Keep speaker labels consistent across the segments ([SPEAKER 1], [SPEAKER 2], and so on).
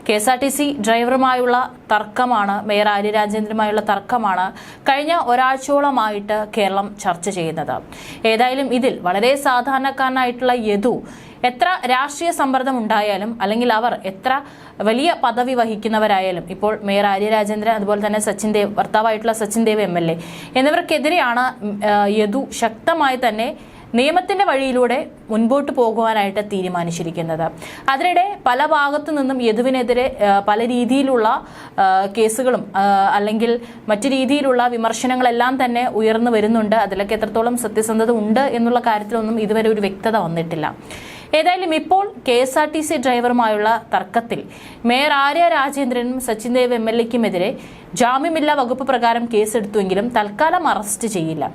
[SPEAKER 1] KSRTC ഡ്രൈവറുമായുള്ള തർക്കമാണ്, mayor Arya രാജേന്ദ്രനുമായുള്ള തർക്കമാണ് കഴിഞ്ഞ ഒരാഴ്ചയോളമായിട്ട് കേരളം ചർച്ച ചെയ്യുന്നത്. ഏതായാലും ഇതിൽ വളരെ സാധാരണക്കാരനായിട്ടുള്ള യദു എത്ര രാഷ്ട്രീയ സമ്മർദ്ദം ഉണ്ടായാലും അല്ലെങ്കിൽ അവർ എത്ര വലിയ പദവി വഹിക്കുന്നവരായാലും ഇപ്പോൾ മേയർ ആര്യ രാജേന്ദ്രൻ അതുപോലെ തന്നെ സച്ചിൻ ദേവ്, ഭർത്താവായിട്ടുള്ള സച്ചിൻ ദേവ് MLA എന്നിവർക്കെതിരെയാണ് യദു ശക്തമായി തന്നെ നിയമത്തിന്റെ വഴിയിലൂടെ മുൻപോട്ട് പോകുവാനായിട്ട് തീരുമാനിച്ചിരിക്കുന്നത്. അതിനിടെ പല ഭാഗത്തു നിന്നും യദുവിനെതിരെ പല രീതിയിലുള്ള കേസുകളും അല്ലെങ്കിൽ മറ്റു രീതിയിലുള്ള വിമർശനങ്ങളെല്ലാം തന്നെ ഉയർന്നു വരുന്നുണ്ട്. അതിലൊക്കെ എത്രത്തോളം സത്യസന്ധത ഉണ്ട് എന്നുള്ള കാര്യത്തിലൊന്നും ഇതുവരെ ഒരു വ്യക്തത വന്നിട്ടില്ല. ഏതായാലും ഇപ്പോൾ KSRTC ഡ്രൈവറുമായുള്ള തർക്കത്തിൽ മേയർ ആര്യ രാജേന്ദ്രനും സച്ചിൻ ദേവ് MLAക്കുമെതിരെ ജാമ്യമില്ലാ വകുപ്പ് പ്രകാരം കേസെടുത്തുവെങ്കിലും തൽക്കാലം അറസ്റ്റ് ചെയ്യില്ല.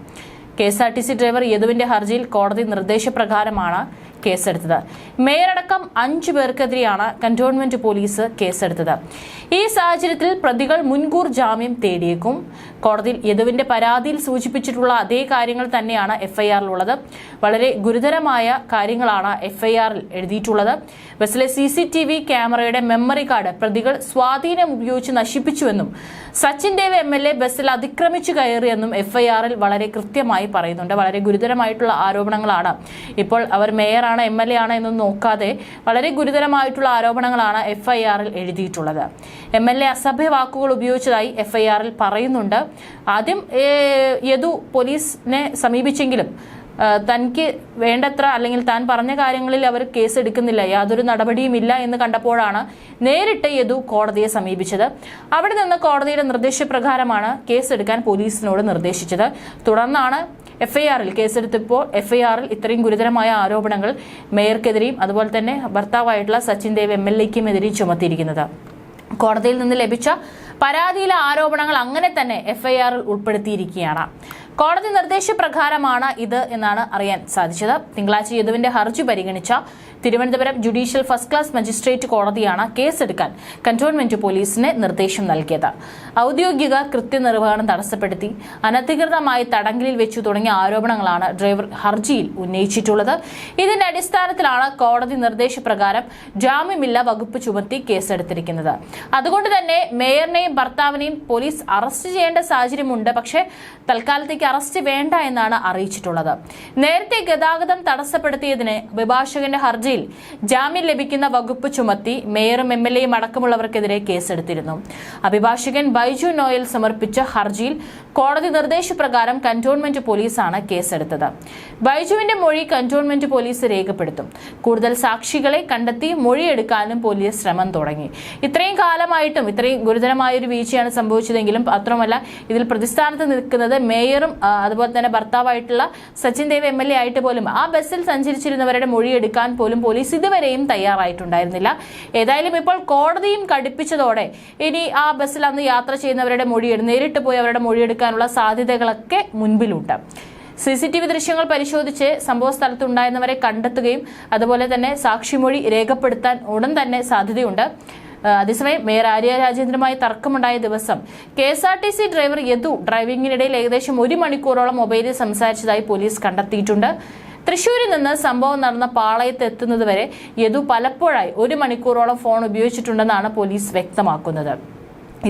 [SPEAKER 1] KSRTC ഡ്രൈവർ യദുവിന്റെ ഹർജിയിൽ കോടതി നിർദ്ദേശപ്രകാരമാണ് കേസെടുത്തത്. മേയറടക്കം 5 പേർക്കെതിരെയാണ് കന്റോൺമെന്റ് പോലീസ് കേസെടുത്തത്. ഈ സാഹചര്യത്തിൽ പ്രതികൾ മുൻകൂർ ജാമ്യം തേടിയേക്കും. കോടതിയിൽ യദുവിന്റെ പരാതിയിൽ സൂചിപ്പിച്ചിട്ടുള്ള അതേ കാര്യങ്ങൾ തന്നെയാണ് FIR-ലുള്ളത്. വളരെ ഗുരുതരമായ കാര്യങ്ങളാണ് FIR-ൽ എഴുതിയിട്ടുള്ളത്. ബസ്സിലെ CCTV ക്യാമറയുടെ മെമ്മറി കാർഡ് പ്രതികൾ സ്വാധീനം ഉപയോഗിച്ച് നശിപ്പിച്ചുവെന്നും സച്ചിൻ ദേവ് MLA ബസ്സിൽ അതിക്രമിച്ചു കയറിയെന്നും FIR-ൽ വളരെ കൃത്യമായി പറയുന്നുണ്ട്. വളരെ ഗുരുതരമായിട്ടുള്ള ആരോപണങ്ങളാണ്. ഇപ്പോൾ അവർ മേയർ MLA ആണ് എന്നൊന്നും നോക്കാതെ വളരെ ഗുരുതരമായിട്ടുള്ള ആരോപണങ്ങളാണ് FIR-ൽ എഴുതിയിട്ടുള്ളത്. MLA അസഭ്യ വാക്കുകൾ ഉപയോഗിച്ചതായി FIR-ൽ പറയുന്നുണ്ട്. ആദ്യം യദു പോലീസിനെ സമീപിച്ചെങ്കിലും തനിക്ക് വേണ്ടത്ര അല്ലെങ്കിൽ താൻ പറഞ്ഞ കാര്യങ്ങളിൽ അവർ കേസ് എടുക്കുന്നില്ല, യാതൊരു നടപടിയുമില്ല എന്ന് കണ്ടപ്പോഴാണ് നേരിട്ട് യദു കോടതിയെ സമീപിച്ചത്. അവിടെ നിന്ന് കോടതിയുടെ നിർദ്ദേശപ്രകാരമാണ് കേസെടുക്കാൻ പോലീസിനോട് നിർദ്ദേശിച്ചത്. തുടർന്നാണ് FIR-ൽ കേസെടുത്തപ്പോൾ FIR-ൽ ഇത്രയും ഗുരുതരമായ ആരോപണങ്ങൾ മേയർക്കെതിരെയും അതുപോലെ തന്നെ ഭർത്താവായിട്ടുള്ള സച്ചിൻ ദേവ് MLAക്കുമെതിരെയും ചുമത്തിയിരിക്കുന്നത്. കോടതിയിൽ നിന്ന് ലഭിച്ച പരാതിയിലെ ആരോപണങ്ങൾ അങ്ങനെ തന്നെ FIR-ൽ ഉൾപ്പെടുത്തിയിരിക്കുകയാണ്. കോടതി നിർദ്ദേശപ്രകാരമാണ് ഇത് എന്നാണ് അറിയാൻ സാധിച്ചത്. തിങ്കളാഴ്ച യദുവിന്റെ ഹർജി പരിഗണിച്ച Thiruvananthapuram judicial first class magistrate കോടതിയാണ് കേസെടുക്കാൻ കന്റോൺമെന്റ് പോലീസിന് നിർദ്ദേശം നൽകിയത്. ഔദ്യോഗിക കൃത്യനിർവഹണം തടസ്സപ്പെടുത്തി അനധികൃതമായി തടങ്കലിൽ വെച്ചു തുടങ്ങിയ ആരോപണങ്ങളാണ് ഡ്രൈവർ ഹർജിയിൽ ഉന്നയിച്ചിട്ടുള്ളത്. ഇതിന്റെ അടിസ്ഥാനത്തിലാണ് കോടതി നിർദ്ദേശപ്രകാരം ജാമ്യമില്ലാ വകുപ്പ് ചുമത്തി കേസെടുത്തിരിക്കുന്നത്. അതുകൊണ്ട് തന്നെ മേയറിനെയും ഭർത്താവിനെയും പോലീസ് അറസ്റ്റ് ചെയ്യേണ്ട സാഹചര്യമുണ്ട്. പക്ഷേ തൽക്കാലത്തേക്ക് അറസ്റ്റ് വേണ്ട എന്നാണ് അറിയിച്ചിട്ടുള്ളത്. നേരത്തെ ഗതാഗതം തടസ്സപ്പെടുത്തിയതിന് അഭിഭാഷകന്റെ ഹർജിയിൽ ജാമ്യം ലഭിക്കുന്ന വകുപ്പ് ചുമത്തി മേയറും MLAയും അടക്കമുള്ളവർക്കെതിരെ കേസെടുത്തിരുന്നു. അഭിഭാഷകൻ ബൈജു നോയൽ സമർപ്പിച്ച ഹർജിയിൽ കോടതി നിർദ്ദേശപ്രകാരം കന്റോൺമെന്റ് പോലീസാണ് കേസെടുത്തത്. ബൈജുവിന്റെ മൊഴി കന്റോൺമെന്റ് പോലീസ് രേഖപ്പെടുത്തും. കൂടുതൽ സാക്ഷികളെ കണ്ടെത്തി മൊഴിയെടുക്കാനും പോലീസ് ശ്രമം തുടങ്ങി. ഇത്രയും കാലമായിട്ടും ഇത്രയും ഗുരുതരമായ ഒരു വീഴ്ചയാണ് സംഭവിച്ചതെങ്കിലും മാത്രമല്ല ഇതിൽ പ്രതിസ്ഥാനത്ത് നിൽക്കുന്നത് മേയറും അതുപോലെ തന്നെ ഭർത്താവായിട്ടുള്ള സച്ചിൻ ദേവ് MLA ആയിട്ട് പോലും ആ ബസ്സിൽ സഞ്ചരിച്ചിരുന്നവരുടെ മൊഴിയെടുക്കാൻ പോലും പോലീസ് ഇതുവരെയും തയ്യാറായിട്ടുണ്ടായിരുന്നില്ല. ഏതായാലും ഇപ്പോൾ കോടതിയും കടുപ്പിച്ചതോടെ ഇനി ആ ബസ്സിൽ അന്ന് യാത്ര ചെയ്യുന്നവരുടെ നേരിട്ട് പോയി അവരുടെ മൊഴിയെടുക്കാനുള്ള സാധ്യതകളൊക്കെ മുൻപിലുണ്ട്. CCTV ദൃശ്യങ്ങൾ പരിശോധിച്ച് സംഭവ സ്ഥലത്തുണ്ടായിരുന്നവരെ കണ്ടെത്തുകയും അതുപോലെ തന്നെ സാക്ഷിമൊഴി രേഖപ്പെടുത്താൻ ഉടൻ തന്നെ സാധ്യതയുണ്ട്. അതേസമയം മേയർ ആര്യ രാജേന്ദ്രനുമായി തർക്കമുണ്ടായ ദിവസം KSRTC ഡ്രൈവർ യദു ഡ്രൈവിംഗിനിടയിൽ ഏകദേശം 1 മണിക്കൂറോളം മൊബൈലിൽ സംസാരിച്ചതായി പോലീസ് കണ്ടെത്തിയിട്ടുണ്ട്. തൃശ്ശൂരിൽ നിന്ന് സംഭവം നടന്ന പാളയത്ത് എത്തുന്നതുവരെ യദു പലപ്പോഴായി 1 മണിക്കൂറോളം ഫോൺ ഉപയോഗിച്ചിട്ടുണ്ടെന്നാണ് പോലീസ് വ്യക്തമാക്കുന്നത്.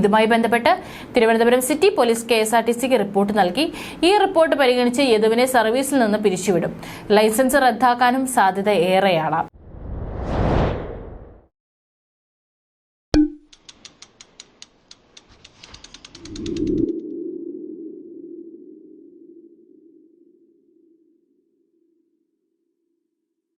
[SPEAKER 1] ഇതുമായി ബന്ധപ്പെട്ട് തിരുവനന്തപുരം സിറ്റി പോലീസ് KSRTCക്ക് റിപ്പോർട്ട് നൽകി. ഈ റിപ്പോർട്ട് പരിഗണിച്ച് യദുവിനെ സർവീസിൽ നിന്ന് പിരിച്ചുവിടും. ലൈസൻസ് റദ്ദാക്കാനും സാധ്യത ഏറെയാണ്.